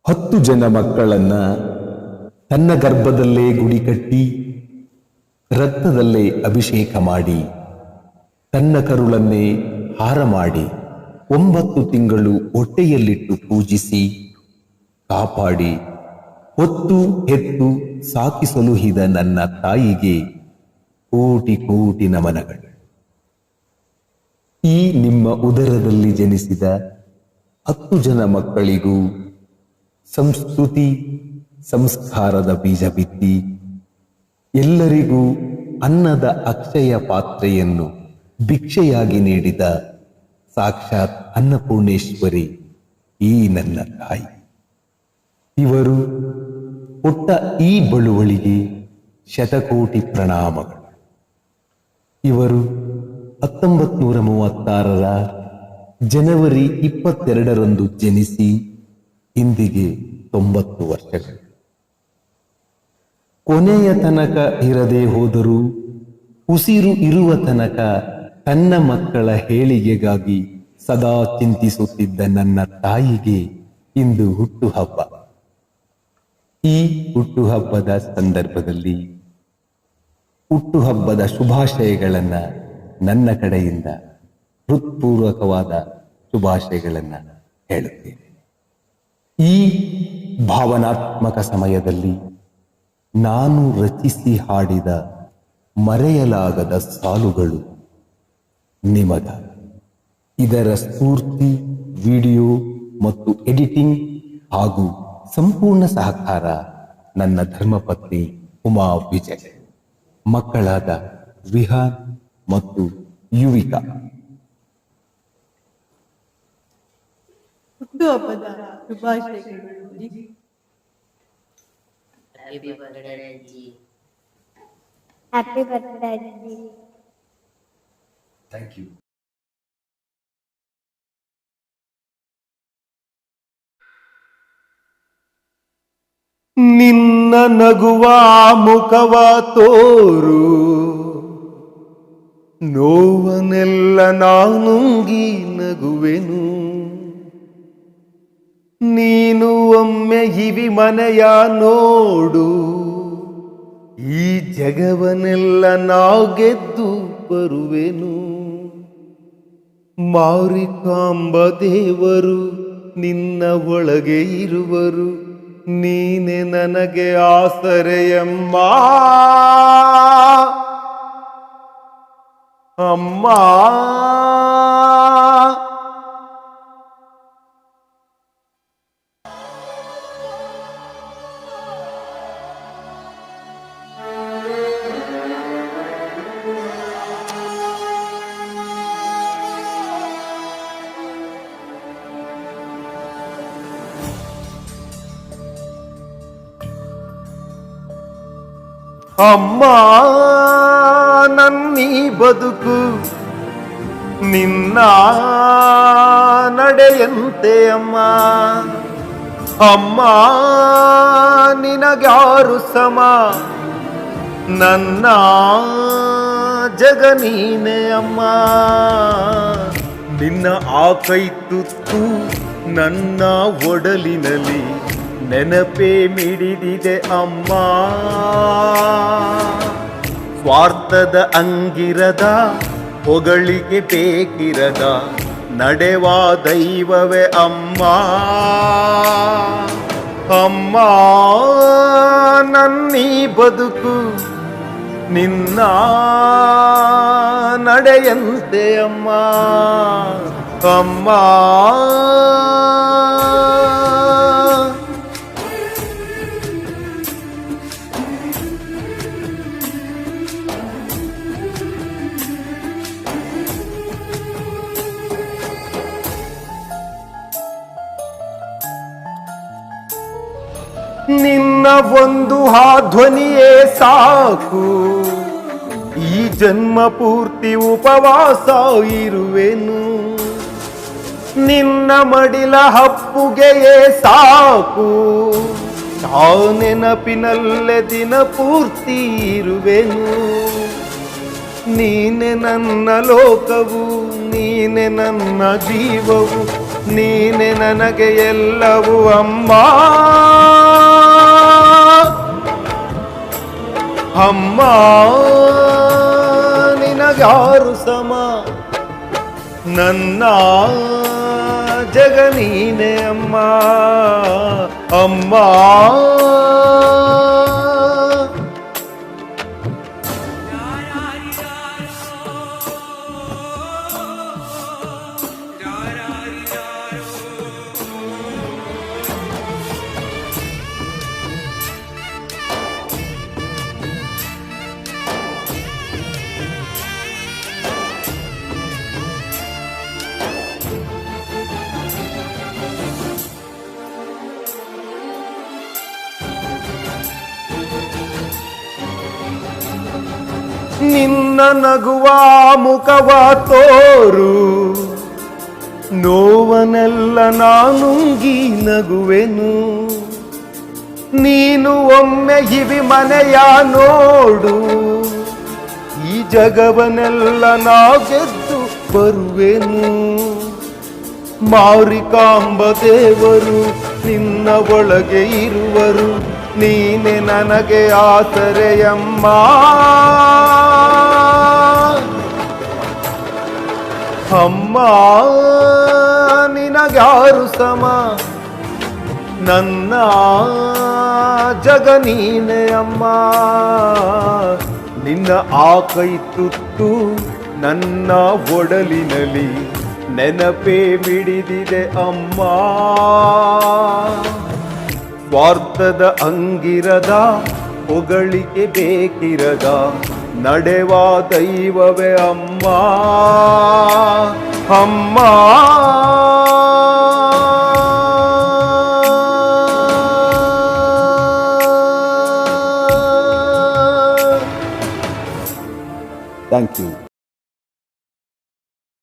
10 ಜನ ಮಕ್ಕಳನ್ನ ತನ್ನ ಗರ್ಭದಲ್ಲೇ ಗುಡಿ ಕಟ್ಟಿ ರಕ್ತದಲ್ಲೇ ಅಭಿಷೇಕ ಮಾಡಿ ತನ್ನ ಕರುಳನ್ನೇ ಹಾರ ಮಾಡಿ 9 ತಿಂಗಳು ಹೊಟ್ಟೆಯಲ್ಲಿಟ್ಟು ಪೂಜಿಸಿ ಕಾಪಾಡಿ ಹೊತ್ತು ಹೆತ್ತು ಸಾಕಿ ಸಲುಹಿದ ನನ್ನ ತಾಯಿಗೆ ಕೋಟಿ ಕೋಟಿ ನಮನಗಳು. ಈ ನಿಮ್ಮ ಉದರದಲ್ಲಿ ಜನಿಸಿದ 10 ಜನ ಮಕ್ಕಳಿಗೂ ಸಂಸ್ಕೃತಿ ಸಂಸ್ಕಾರದ ಬೀಜ ಬಿತ್ತಿ ಎಲ್ಲರಿಗೂ ಅನ್ನದ ಅಕ್ಷಯ ಪಾತ್ರೆಯನ್ನು ಭಿಕ್ಷೆಯಾಗಿ ನೀಡಿದ ಸಾಕ್ಷಾತ್ ಅನ್ನಪೂರ್ಣೇಶ್ವರಿ ಈ ನನ್ನ ತಾಯಿ. ಇವರು ಕೊಟ್ಟ ಈ ಬಳುವಳಿಗೆ ಶತಕೋಟಿ ಪ್ರಣಾಮಗಳು. ಇವರು 1936 ಜನವರಿ 22ರಂದು ಜನಿಸಿ ಇಂದಿಗೆ 90 ವರ್ಷಗಳು. ಕೊನೆಯ ತನಕ ಇರದೆ ಹೋದರೂ ಉಸಿರು ಇರುವ ತನಕ ತನ್ನ ಮಕ್ಕಳ ಏಳಿಗೆಗಾಗಿ ಸದಾ ಚಿಂತಿಸುತ್ತಿದ್ದ ನನ್ನ ತಾಯಿಗೆ ಇಂದು ಹುಟ್ಟುಹಬ್ಬ. ಈ ಹುಟ್ಟುಹಬ್ಬದ ಸಂದರ್ಭದಲ್ಲಿ ಹುಟ್ಟುಹಬ್ಬದ ಶುಭಾಶಯಗಳನ್ನ ನನ್ನ ಕಡೆಯಿಂದ ಹೃತ್ಪೂರ್ವಕವಾದ ಶುಭಾಶಯಗಳನ್ನ ಹೇಳುತ್ತೇನೆ. ಈ ಭಾವನಾತ್ಮಕ ಸಮಯದಲ್ಲಿ ನಾನು ರಚಿಸಿ ಹಾಡಿದ ಮರೆಯಲಾಗದ ಸಾಲುಗಳು ನಿಮಗ. ಇದರ ಸ್ಫೂರ್ತಿ, ವಿಡಿಯೋ ಮತ್ತು ಎಡಿಟಿಂಗ್ ಹಾಗೂ ಸಂಪೂರ್ಣ ಸಹಕಾರ ನನ್ನ ಧರ್ಮಪತ್ನಿ ಉಮಾ ವಿಜಯ್, ಮಕ್ಕಳಾದ ವಿಹಾನ್ ಮತ್ತು ಯುವಿಕಾ. ಹುಟ್ಟುಹಬ್ಬದ ಶುಭಾಶಯಗಳು. Happy birthday, Anji. Happy birthday, Anji. Thank you. ನಿನ್ನ ನಗುವ ಮುಖವ ತೋರು, ನೋವನೆಲ್ಲ ನಾನುಂಗಿ ನಗುವೆನು. ನೀನು ಒಮ್ಮೆ ಹಿವಿ ಮನೆಯ ನೋಡು, ಈ ಜಗವನ್ನೆಲ್ಲ ನಾ ಗೆದ್ದು ಬರುವೆನು. ಮಾರಿಕಾಂಬ ದೇವರು ನಿನ್ನ ಒಳಗೆ ಇರುವರು, ನೀನೆ ನನಗೆ ಆಸರೆಯಮ್ಮ ಅಮ್ಮ. ಅಮ್ಮ ನನ್ನೀ ಬದುಕು ನಿನ್ನ ನಡೆಯಂತೆ ಅಮ್ಮ. ಅಮ್ಮ ನಿನಗ್ಯಾರು ಸಮ, ನನ್ನ ಜಗ ನೀನೆ ಅಮ್ಮ. ನಿನ್ನ ಆ ಕೈ ತುತ್ತು ನನ್ನ ಒಡಲಿನಲ್ಲಿ ನೆನಪೇ ಮಿಡಿದಿದೆ ಅಮ್ಮ. ಸ್ವಾರ್ಥದ ಅಂಗಿರದ ಹೊಗಳಿಗೆ ಬೇಕಿರದ ನಡೆವ ದೈವವೇ ಅಮ್ಮ. ಅಮ್ಮ ನನ್ನೀ ಬದುಕು ನಿನ್ನ ನಡೆಯಂತೆ ಅಮ್ಮ. ಅಮ್ಮ ನಿನ್ನ ಒಂದು ಧ್ವನಿಯೇ ಸಾಕು, ಈ ಜನ್ಮ ಪೂರ್ತಿ ಉಪವಾಸ ಇರುವೆನು. ನಿನ್ನ ಮಡಿಲ ಹಪ್ಪುಗೆಯೇ ಸಾಕು, ಆ ನೆನಪಿನಲ್ಲೇ ದಿನ ಪೂರ್ತಿ ಇರುವೆನು. ನೀನೆ ನನ್ನ ಲೋಕವು, ನೀನೆ ನನ್ನ ಜೀವವು, ನೀನೆ ನನಗೆ ಎಲ್ಲವೂ ಅಮ್ಮ. ಅಮ್ಮ ನಿನಗ್ಯಾರು ಸಮ, ನನ್ನ ಜಗ ನೀನೆ ಅಮ್ಮ. ಅಮ್ಮ ನಿನ್ನ ನಗುವ ಮುಖವ ತೋರು, ನೋವನೆಲ್ಲ ನಾನುಂಗಿ ನಗುವೆನು. ನೀನು ಒಮ್ಮೆ ಹಿವಿ ಮನೆಯ ನೋಡು, ಈ ಜಗವನ್ನೆಲ್ಲ ನಾ ಗೆದ್ದು ಬರುವೆನು. ಮಾರಿಕಾಂಬ ದೇವರು ನಿನ್ನ ಒಳಗೆ ಇರುವರು, ನೀನೆ ನನಗೆ ಆಸರೆಯಮ್ಮ. ಅಮ್ಮ ನಿನಗ್ಯಾರು ಸಮ, ನನ್ನ ಜಗ ನೀನೆ ಅಮ್ಮ. ನಿನ್ನ ಆ ಕೈ ತುತ್ತು ನನ್ನ ಒಡಲಿನಲ್ಲಿ ನೆನಪೇ ಮಿಡಿದಿದೆ ಅಮ್ಮ. ಸ್ವಾರ್ಥದ ಅಂಗಿರದ ಹೊಗಳಿಕೆ ಬೇಕಿರದ ನಡೆವ ದೈವವೇ ಅಮ್ಮ. ಅಮ್ಮ ಥ್ಯಾಂಕ್ ಯು.